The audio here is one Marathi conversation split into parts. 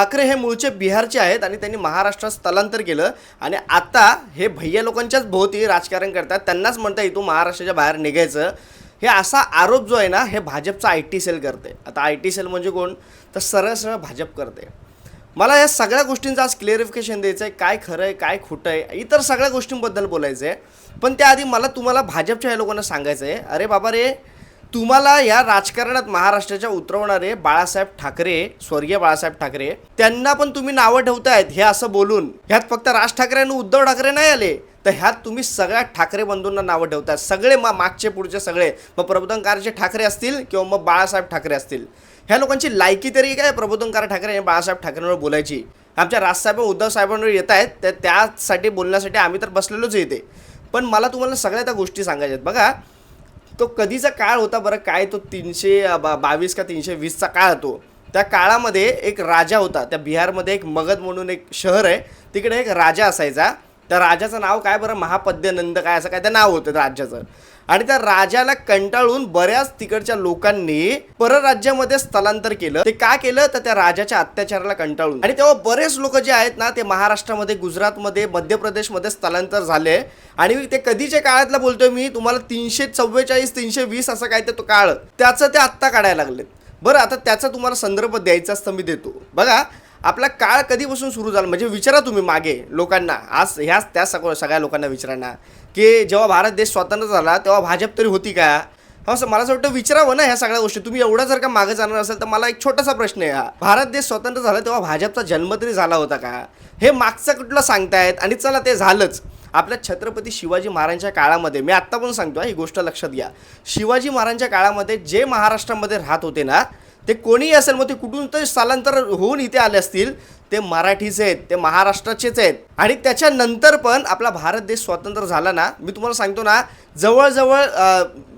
ठाकरे हे मूळचे बिहारचे आहेत आणि त्यांनी महाराष्ट्रात स्थलांतर केलं आणि आता हे भैया लोकांच्याच भोवती राजकारण करतात. त्यांनाच म्हणता इथून महाराष्ट्राच्या बाहेर निघायचं. हे असा आरोप जो आहे ना, हे भाजपचा आय टी सेल करते. आता आय टी सेल म्हणजे कोण, तर सरळ सरळ भाजप करते. मला या सगळ्या गोष्टींचं आज क्लिअरिफिकेशन द्यायचं आहे, काय खरं आहे काय खोटं आहे, इतर सगळ्या गोष्टींबद्दल बोलायचं आहे. पण त्याआधी मला तुम्हाला भाजपच्या या लोकांना सांगायचं आहे, अरे बाबा रे, तुम्हाला या राजकारणात महाराष्ट्राच्या उतरवणारे बाळासाहेब ठाकरे, स्वर्गीय बाळासाहेब ठाकरे, त्यांना पण तुम्ही नावं ठेवतायत हे असं बोलून. ह्यात फक्त राज ठाकरे आणि उद्धव ठाकरे नाही आले, तर ह्यात तुम्ही सगळ्या ठाकरे बंधूंना नावं ठेवताय. सगळे मागचे पुढचे सगळे, मग प्रबोधनकारचे ठाकरे असतील किंवा मग बाळासाहेब ठाकरे असतील. ह्या लोकांची लायकी तरी काय प्रबोधनकार ठाकरे आणि बाळासाहेब ठाकरेंवर बोलायची. आमच्या राजसाहेब उद्धव साहेबांवर येत आहेत, तर त्यासाठी बोलण्यासाठी आम्ही तर बसलेलोच येते. पण मला तुम्हाला सगळ्या त्या गोष्टी सांगायच्या आहेत. बघा, तो कधीचा काळ होता बरं, काय तो 322 का 320चा काळ तो. त्या काळामध्ये एक राजा होता. त्या बिहारमध्ये एक मगध म्हणून एक शहर आहे, तिकडे एक राजा असायचा. त्या राजाचं नाव काय बरं, महापद्यनंद काय असं काय ते नाव होतं राज्याचं. आणि त्या राजाला कंटाळून बऱ्याच तिकडच्या लोकांनी परराज्यामध्ये स्थलांतर केलं. ते का केलं, तर त्या राजाच्या अत्याचाराला कंटाळून. आणि तेव्हा बरेच लोक जे आहेत ना, ते महाराष्ट्रामध्ये, गुजरातमध्ये, मध्य प्रदेशमध्ये स्थलांतर झाले. आणि ते कधीच्या काळातलं बोलतोय मी तुम्हाला, 344 320 असं काय ते तो काळ, त्याचं ते आत्ता काढायला लागलेत. बरं, आता त्याचा तुम्हाला संदर्भ द्यायचा असतं मी देतो. बघा, आपला काळ कधीपासून सुरू झाला म्हणजे विचारा तुम्ही मागे लोकांना, आज ह्याच त्या सगळ्या लोकांना विचारा ना, की जेव्हा भारत देश स्वतंत्र झाला तेव्हा भाजप तरी होती का? असं मला असं वाटतं विचारावं ना ह्या सगळ्या गोष्टी. तुम्ही एवढा जर का मागे जाणार असेल तर मला एक छोटासा प्रश्न आहे. हा भारत देश स्वतंत्र झाला तेव्हा भाजपचा जन्म तरी झाला होता का? हे मागचं कुठलं सांगतायत. आणि चला ते झालंच. आपल्या छत्रपती शिवाजी महाराजांच्या काळामध्ये, मी आत्ता पण सांगतो ही गोष्ट लक्षात घ्या, शिवाजी महाराजांच्या काळामध्ये जे महाराष्ट्रामध्ये राहत होते ना, ते कोणीही असेल, मग ते कुठून तरी स्थलांतर होऊन इथे आले असतील, ते मराठीचे आहेत, ते महाराष्ट्राचेच आहेत. आणि त्याच्यानंतर पण आपला भारत देश स्वतंत्र झाला ना, मी तुम्हाला सांगतो ना, जवळजवळ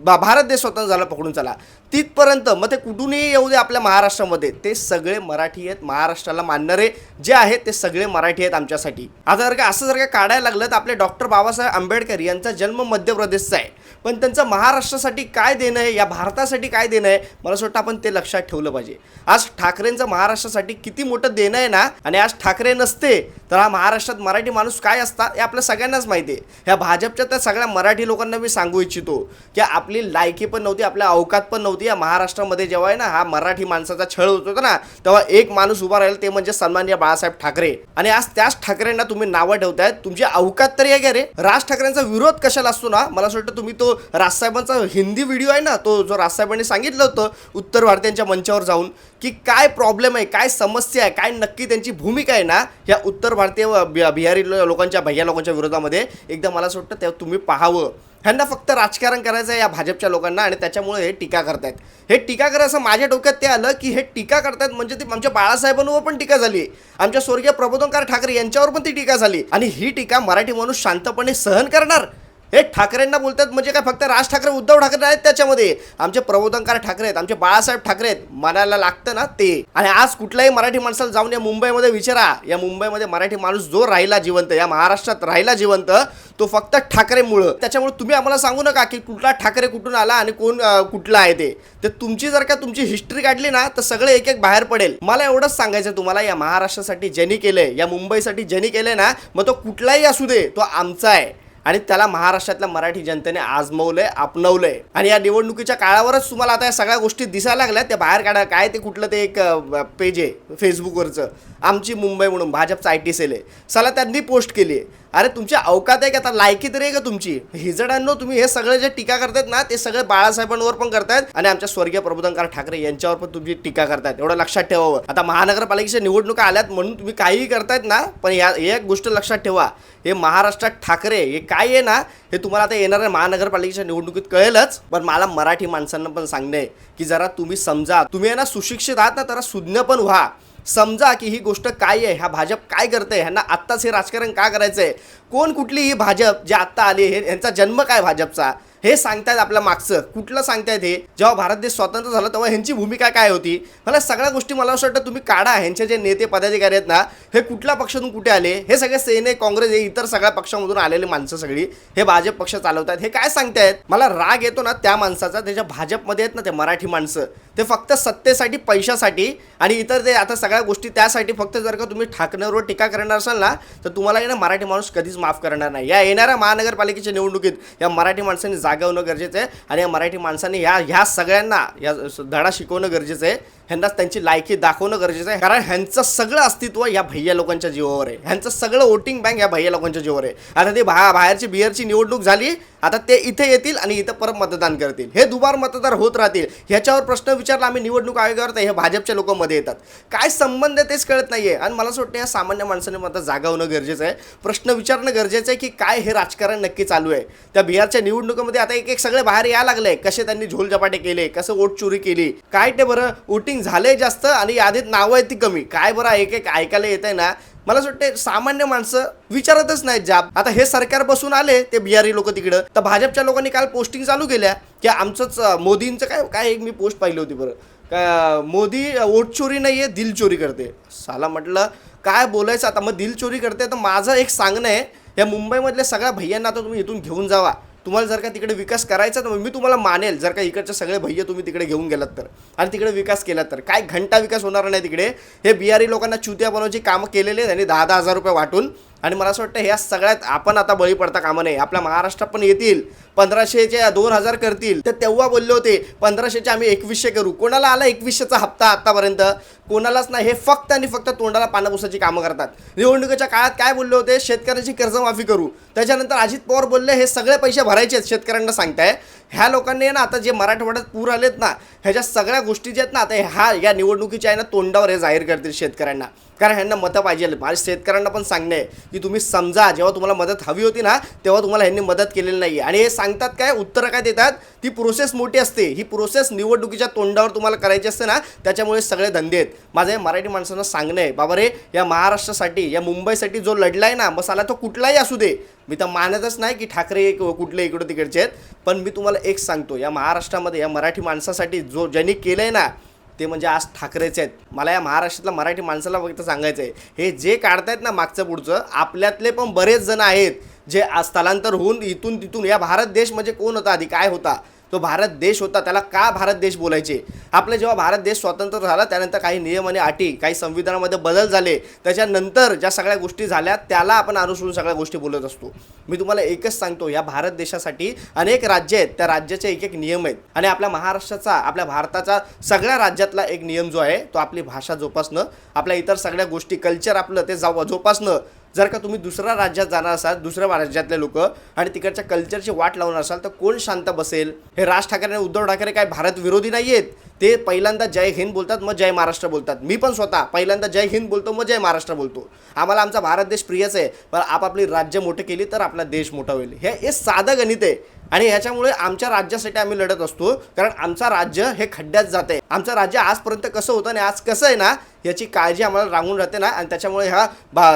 भारत देश स्वतंत्र झाला पकडून चला तिथपर्यंत, मग ते कुठूनही येऊ दे आपल्या महाराष्ट्रामध्ये, ते सगळे मराठी आहेत. महाराष्ट्राला मानणारे जे आहेत ते सगळे मराठी आहेत आमच्यासाठी. आता जर का असं जर का काढायला लागलं तर आपले डॉक्टर बाबासाहेब आंबेडकर यांचा जन्म मध्य प्रदेशचा आहे, पण त्यांचं महाराष्ट्रासाठी काय देणं आहे, या भारतासाठी काय देणं आहे, मला असं वाटतं आपण ते लक्षात ठेवलं पाहिजे. आज ठाकरेंचं महाराष्ट्रासाठी किती मोठं देणं आहे ना, आणि आज ठाकरे नसते तर हा महाराष्ट्रात मराठी माणूस काय असता हे आपल्या सगळ्यांनाच माहिती आहे. ह्या भाजपच्या त्या सगळ्या मराठी लोकांना मी सांगू इच्छितो की आपली लायकी पण नव्हती, आपल्या अवकात पण नव्हती. या महाराष्ट्रामध्ये जेव्हा आहे ना हा मराठी माणसाचा छळ होत होता ना, तेव्हा एक माणूस उभा राहील, ते म्हणजे सन्माननीय बाळासाहेब ठाकरे. आणि आज त्याच ठाकरेंना तुम्ही नावं ठेवतायत. तुमची अवकात तरी आहे का रे? राज ठाकरेंचा विरोध कशाला असतो ना, मला असं वाटतं तुम्ही तो राजसाहेबांचा हिंदी व्हिडिओ आहे ना, तो जो राजसाहेबांनी सांगितलं होतं उत्तर भारतीयांच्या मंचावर जाऊन की काय प्रॉब्लेम आहे, काय समस्या आहे, काय नक्की त्यांची भूमिका आहे ना ह्या उत्तर भारतीय बिहारी लोकांच्या, भैया लोकांच्या विरोधामध्ये, एकदा मला असं वाटतं तेव्हा तुम्ही पाहावं. ह्यांना फक्त राजकारण करायचं आहे या भाजपच्या लोकांना, आणि त्याच्यामुळे हे टीका करतायत. हे टीका करायचं माझ्या डोक्यात ते आलं की हे टीका करतायत म्हणजे ती आमच्या बाळासाहेबांवर पण टीका झाली, आमच्या स्वर्गीय प्रबोधनकार ठाकरे यांच्यावर पण ती टीका झाली. आणि ही टीका मराठी माणूस शांतपणे सहन करणार? हे ठाकरेंना बोलतात म्हणजे काय फक्त राज ठाकरे उद्धव ठाकरे आहेत त्याच्यामध्ये, आमचे प्रबोधनकार ठाकरे आहेत, आमचे बाळासाहेब ठाकरे आहेत, म्हणायला लागतं ना ते. आणि आज कुठल्याही मराठी माणसाला जाऊन या मुंबईमध्ये विचारा, या मुंबईमध्ये मराठी माणूस जो राहिला जिवंत, या महाराष्ट्रात राहिला जिवंत, तो फक्त ठाकरेमुळं. त्याच्यामुळे तुम्ही आम्हाला सांगू नका की कुठला ठाकरे कुठून आला आणि कोण कुठला आहे ते तुमची जर का तुमची हिस्ट्री काढली ना तर सगळे एक एक बाहेर पडेल. मला एवढंच सांगायचं तुम्हाला, या महाराष्ट्रासाठी ज्यांनी केलंय, या मुंबईसाठी ज्यांनी केलंय ना, मग तो कुठलाही असू दे, तो आमचा आहे. आणि त्याला महाराष्ट्रातल्या मराठी जनतेने आजमवलंय, आपणवलंय. आणि या निवडणुकीच्या काळावरच तुम्हाला आता या सगळ्या गोष्टी दिसायला लागल्या. ते बाहेर काढा, काय ते कुठलं ते एक पेज आहे फेसबुकवरचं, आमची मुंबई म्हणून भाजपचं आय टी सेल आहे, चला त्यांनी पोस्ट केली आहे. अरे तुमच्या अवकात आहे का, आता लायकी तरी आहे का तुमची? हिजडांनो, तुम्ही हे सगळे जे टीका करतायत ना ते सगळे बाळासाहेबांवर पण करतायत आणि आमच्या स्वर्गीय प्रबोधनकार ठाकरे यांच्यावर पण तुम्ही टीका करतायत. एवढं लक्षात ठेवावं. आता महानगरपालिकेच्या निवडणुका आल्यात म्हणून तुम्ही काहीही करतायत ना, पण या एक गोष्ट लक्षात ठेवा, हे महाराष्ट्रात ठाकरे हे काय आहे ना, हे तुम्हाला आता येणाऱ्या महानगरपालिकेच्या निवडणुकीत कळेलच. पण मला मराठी माणसांना पण सांगणे आहे की जरा तुम्ही समजा, तुम्ही आहे ना सुशिक्षित आहात ना, जरा सुज्ञ पण व्हा. समजा की ही गोष्ट काय आहे, ह्या भाजप काय करते, ह्यांना आत्ताच हे राजकारण का करायचं आहे, कोण कुठली ही भाजप जे आत्ता आली हे, यांचा जन्म काय भाजपचा, हे सांगतायत आपल्या मागचं कुठलं सांगतायत. हे जेव्हा भारत देश स्वतंत्र झाला तेव्हा ह्यांची भूमिका काय होती, मला सगळ्या गोष्टी मला असं वाटतं तुम्ही काढा. ह्यांचे जे नेते पदाधिकारी आहेत ना, हे कुठल्या पक्षातून कुठे आले, हे सगळे सेने, काँग्रेस, हे इतर सगळ्या पक्षामधून आलेली माणसं सगळी हे भाजप पक्ष चालवतात, हे काय सांगतायत. मला राग येतो ना त्या माणसाचा, त्याच्या भाजपमध्ये आहेत ना ते मराठी माणसं, ते फक्त सत्तेसाठी, पैशासाठी आणि इतर ते आता सगळ्या गोष्टी त्यासाठी फक्त जर का तुम्ही ठाकरेंवर टीका करणार असाल ना तर तुम्हाला ना मराठी माणूस कधीच माफ करणार नाही. या येणाऱ्या महानगरपालिकेच्या निवडणुकीत या मराठी माणसांनी जागा होणं गरजेचं आहे आणि या मराठी माणसांनी ह्या सगळ्यांना या धडा शिकवणं गरजेचं आहे. ह्यांना त्यांची लायकी दाखवणं गरजेचं आहे, कारण ह्यांचं सगळं अस्तित्व या भैया लोकांच्या जीवावर आहे. ह्यांचं सगळं वोटिंग बँक या भैया लोकांच्या जीवावर आहे. आता ते बाहेरची बिहारची निवडणूक झाली, आता ते इथे येतील आणि इथं परत मतदान करतील. हे दुबार मतदार होत राहतील. ह्याच्यावर प्रश्न विचारला आम्ही निवडणूक आयोगावर तर हे भाजपच्या लोक मध्ये येतात. काय संबंध आहे तेच कळत नाहीये. आणि मला असं वाटतं या सामान्य माणसाने आता जागा होणं गरजेचं आहे, प्रश्न विचारणं गरजेचं आहे की काय हे राजकारण नक्की चालू आहे. त्या बिहारच्या निवडणुकीमध्ये आता एक सगळे बाहेर यायला लागले, कसे त्यांनी झोलझपाटे केले, कसं वोट चोरी केली, काय ते बरं वोटिंग झालंय जास्त आणि यादीत नावं आहेत ती कमी, काय बरं एक ऐकायला येत आहे ना. मला असं वाटतं सामान्य माणसं विचारतच नाहीत जाब. आता हे सरकार बसून आले ते बिहारी लोक तिकडं, तर भाजपच्या लोकांनी काल पोस्टिंग चालू केल्या की आमचंच मोदींचं काय एक मी पोस्ट पाहिली होती बरं, का मोदी वोट चोरी नाही आहे दिल चोरी करते. साला म्हटलं काय बोलायचं आता. मग दिल चोरी करते तर माझं एक सांगणं आहे या मुंबईमधल्या सगळ्या भैयांना आता तुम्ही इथून घेऊन जावा. तुम्हाला जर का तिकडे विकास करायचा तर मी तुम्हाला मानेल जर का इकडचे सगळे भैया तुम्ही तिकडे घेऊन गेलात तर आणि तिकडे विकास केलात तर. काय घंटा विकास होणार नाही तिकडे. हे बिहारी लोकांना चुत्या बनवायची कामं केलेले त्यांनी 10,000 10,000 रुपये वाटून. आणि मला असं वाटतं ह्या सगळ्यात आपण आता बळी पडता कामा नये. आपल्या महाराष्ट्रात पण येतील 1500चे 2000 करतील तर तेव्हा बोलले होते 1500चे आम्ही 2100 करू. कोणाला आला 2100चा हप्ता आत्तापर्यंत? कोणालाच नाही. हे फक्त आणि फक्त तोंडाला पानपुसाची कामं करतात. निवडणुकीच्या काळात काय बोलले होते, शेतकऱ्याची कर्जमाफी करू. त्याच्यानंतर अजित पवार बोलले हे सगळे पैसे भरायचे आहेत शेतकऱ्यांना सांगताय. ह्या लोकांनी ना आता जे मराठवाड्यात पूर आलेत ना ह्याच्या सगळ्या गोष्टी ज्या आहेत ना आता या निवडणुकीच्या आहे ना तोंडावर हे जाहीर करतील शेतकऱ्यांना, कारण ह्यांना मतं पाहिजे. माझ्या शेतकऱ्यांना पण सांगणे आहे की तुम्ही समजा जेव्हा तुम्हाला मदत हवी होती ना तेव्हा तुम्हाला ह्यांनी मदत केलेली नाही. आणि हे सांगतात काय उत्तरं काय देतात, ती प्रोसेस मोठी असते. ही प्रोसेस निवडणुकीच्या तोंडावर तुम्हाला करायची असते ना, त्याच्यामुळे सगळे धंदे आहेत. माझं हे मराठी माणसांना सांगणं आहे बाबा रे, या महाराष्ट्रासाठी या मुंबईसाठी जो लढलाय ना मसाला तो कुठलाही असू दे. मी तर मानतच नाही की ठाकरे कुठले इकडं तिकडचे आहेत, पण मी तुम्हाला एक सांगतो या महाराष्ट्रामध्ये या मराठी माणसासाठी ज्यांनी केलंय ना ते म्हणजे आज ठाकरेचे आहेत. मला या महाराष्ट्रातल्या मराठी माणसाला फक्त सांगायचं आहे, हे जे काढतायत ना मागचं पुढचं आपल्यातले पण बरेच जण आहेत जे स्थलांतर होऊन इथून तिथून. या भारत देश म्हणजे कोण होता आधी, काय होता तो भारत देश होता. त्याला का भारत देश बोलायचे? आपलं जेव्हा भारत देश स्वतंत्र झाला त्यानंतर काही नियम आणि अटी, काही संविधानामध्ये बदल झाले, त्याच्यानंतर ज्या सगळ्या गोष्टी झाल्या त्याला आपण अनुसरून सगळ्या गोष्टी बोलत असतो. मी तुम्हाला एकच सांगतो, या भारत देशासाठी अनेक राज्य आहेत, त्या राज्याचे एक एक नियम आहेत. आणि आपल्या महाराष्ट्राचा, आपल्या भारताचा सगळ्या राज्यातला एक नियम जो आहे तो आपली भाषा जोपासणं, आपल्या इतर सगळ्या गोष्टी कल्चर आपलं ते जोपासणं. जर का तुम्ही दुसऱ्या राज्यात जाणार असाल, दुसऱ्या राज्यातले लोक आणि तिकडच्या कल्चरची वाट लावणार असाल तर कोण शांत बसेल? हे राज ठाकरे आणि उद्धव ठाकरे काय भारत विरोधी नाही आहेत. ते पहिल्यांदा जय हिंद बोलतात मग जय महाराष्ट्र बोलतात. मी पण स्वतः पहिल्यांदा जय हिंद बोलतो मग जय महाराष्ट्र बोलतो. आम्हाला आमचा भारत देश प्रियच आहे, पण आपापली राज्य मोठे केली तर आपला देश मोठा होईल. हे साधं गणित आहे. आणि ह्याच्यामुळे आमच्या राज्यासाठी आम्ही लढत असतो, कारण आमचं राज्य हे खड्ड्यात जाते. आमचं राज्य आजपर्यंत कसं होतं आणि आज कसं आहे ना याची काळजी आम्हाला रांगून राहते ना. आणि त्याच्यामुळे ह्या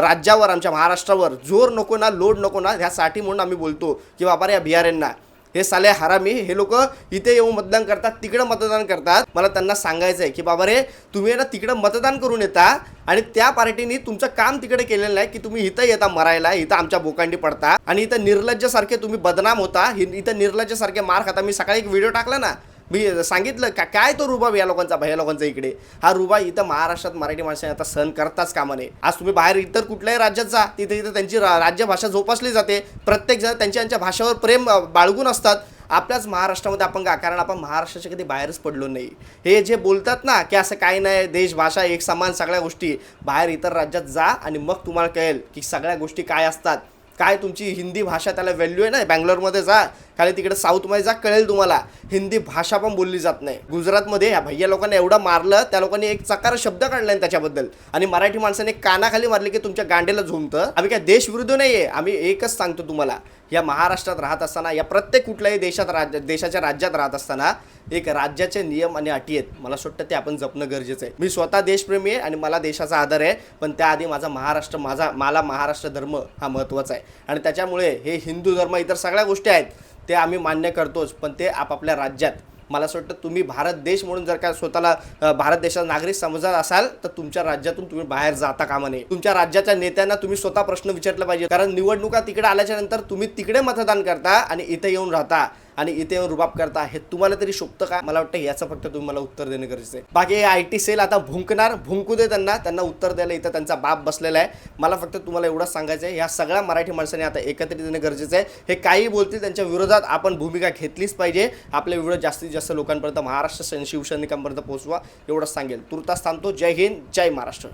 राज्यावर, आमच्या महाराष्ट्रावर जोर नको ना, लोड नको ना, ह्यासाठी म्हणून आम्ही बोलतो की बाबा या बिहाऱ्यांना, हे साले हरामी, हे लोक इथे येऊन मतदान करतात, तिकडं मतदान करतात. मला त्यांना सांगायचं आहे की बाबा रे, तुम्ही ना तिकडं मतदान करून येता आणि त्या पार्टीने तुमचं काम तिकडे केलेलं नाही की तुम्ही इथं येता मरायला, इथं आमच्या बोकांडी पडता आणि इथं निर्लज्जसारखे तुम्ही बदनाम होता, इथं निर्लज्जसारखे मार खाता. मी सकाळी एक व्हिडिओ टाकला ना, मी सांगितलं काय तो रुबाब या लोकांचा, भैया लोकांचा इकडे. हा रुबाब इथं महाराष्ट्रात मराठी माणसाने आता सहन करताच कामा नये. आज तुम्ही बाहेर इतर कुठल्याही राज्यात जा, तिथे त्यांची राज्यभाषा जोपासली जाते. प्रत्येक जण त्यांच्या भाषेवर प्रेम बाळगून असतात. आपल्याच महाराष्ट्रामध्ये आपण कारण आपण महाराष्ट्राच्या कधी बाहेरच पडलो नाही. हे जे बोलतात ना की असं काही नाही, देश भाषा एक समान सगळ्या गोष्टी, बाहेर इतर राज्यात जा आणि मग तुम्हाला कळेल की सगळ्या गोष्टी काय असतात. काय तुमची हिंदी भाषा त्याला व्हॅल्यू आहे ना. बँगलोरमध्ये जा, खाली तिकडे साऊथमध्ये जा, कळेल तुम्हाला हिंदी भाषा पण बोलली जात नाही. गुजरातमध्ये ह्या भैया लोकांना एवढं मारलं, त्या लोकांनी एक चकार शब्द काढला त्याच्याबद्दल आणि मराठी माणसाने कानाखाली मारले की तुमच्या गांडेला झोमतं. आम्ही काय देश विरुद्ध नाही आहे. आम्ही एकच सांगतो तुम्हाला, या महाराष्ट्रात राहत असताना, या प्रत्येक कुठल्याही देशाच्या राज्यात राहत असताना एक राज्याचे नियम आणि अटी आहेत. मला असं वाटतं ते आपण जपणं गरजेचं आहे. मी स्वतः देशप्रेमी आहे आणि मला देशाचा आदर आहे, पण त्याआधी माझा महाराष्ट्र, मला महाराष्ट्र धर्म हा महत्त्वाचा आहे. आणि त्याच्यामुळे हे हिंदू धर्म इतर सगळ्या गोष्टी आहेत ते आम्ही मान्य करतोच, पण ते आपापल्या राज्यात. मला असं वाटतं तुम्ही भारत देश म्हणून जर का स्वतःला भारत देशाचा नागरिक समजत असाल तर तुमच्या राज्यातून तुम्ही बाहेर जाता कामा नये. तुमच्या राज्याच्या नेत्यांना तुम्ही स्वतः प्रश्न विचारला पाहिजे, कारण निवडणुका तिकडे आल्याच्या नंतर तुम्ही तिकडे मतदान करता आणि इथे येऊन राहता. आणि इथे येऊन रुबाब करता, हे तुम्हाला तरी शोभतं का? मला वाटतं याचं फक्त तुम्ही मला उत्तर देणं गरजेचं आहे. बाकी IT सेल आता भुंकणार, भुंकू दे त्यांना उत्तर द्यायला इथं त्यांचा बाप बसलेला आहे. मला फक्त तुम्हाला एवढंच सांगायचं आहे, ह्या सगळ्या मराठी माणसांनी आता एकत्रित येणं गरजेचं आहे. हे काही बोलतील त्यांच्या विरोधात आपण भूमिका घेतलीच पाहिजे. आपले व्हिडिओ जास्तीत जास्त लोकांपर्यंत, महाराष्ट्र शिवसैनिकांपर्यंत पोहोचवा, एवढंच सांगेल. तुर्तास थांबतो. जय हिंद, जय महाराष्ट्र.